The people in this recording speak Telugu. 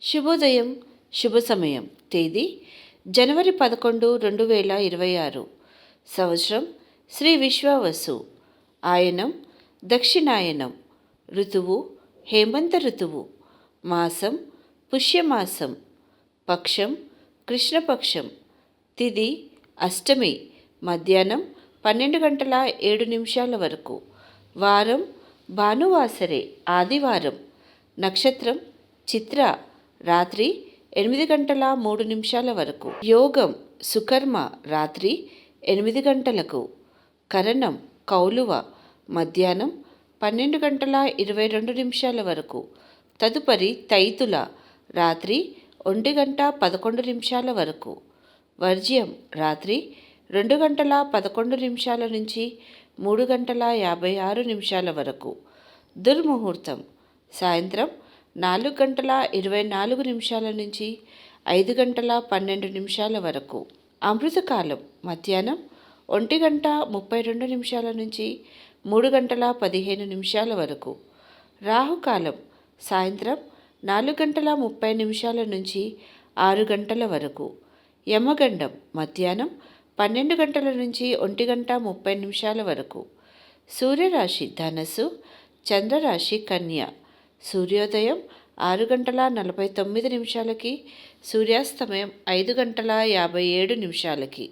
శుభోదయం, శుభ సమయం. తేదీ జనవరి 11, 2026. సంవత్సరం శ్రీ విశ్వావసు. ఆయనం దక్షిణాయనం. ఋతువు హేమంత ఋతువు. మాసం పుష్యమాసం. పక్షం కృష్ణపక్షం. తిథి అష్టమి మధ్యాహ్నం 12 గంటల 7 నిమిషాల వరకు. వారం భానువాసరే ఆదివారం. నక్షత్రం చిత్ర రాత్రి 8 గంటల 3 నిమిషాల వరకు. యోగం సుకర్మ రాత్రి 8 గంటలకు. కరణం కౌలువ మధ్యాహ్నం 12 గంటల 22 నిమిషాల వరకు. తదుపరి తైతుల రాత్రి 1 గంట 11 నిమిషాల వరకు. వర్జ్యం రాత్రి 2 గంటల 11 నిమిషాల నుంచి 3 గంటల 56 నిమిషాల వరకు. దుర్ముహూర్తం సాయంత్రం 4 గంటల 24 నిమిషాల నుంచి 5 గంటల 12 నిమిషాల వరకు. అమృతకాలం మధ్యాహ్నం 1 గంట 32 నిమిషాల నుంచి 3 గంటల 15 నిమిషాల వరకు. రాహుకాలం సాయంత్రం 4 గంటల 30 నిమిషాల నుంచి 6 గంటల వరకు. యమగండం మధ్యాహ్నం 12 గంటల నుంచి 1 గంట 30 నిమిషాల వరకు. సూర్యరాశి ధనస్సు, చంద్రరాశి కన్య. సూర్యోదయం 6 గంటల 49 నిమిషాలకి, సూర్యాస్తమయం 5 గంటల 57 నిమిషాలకి.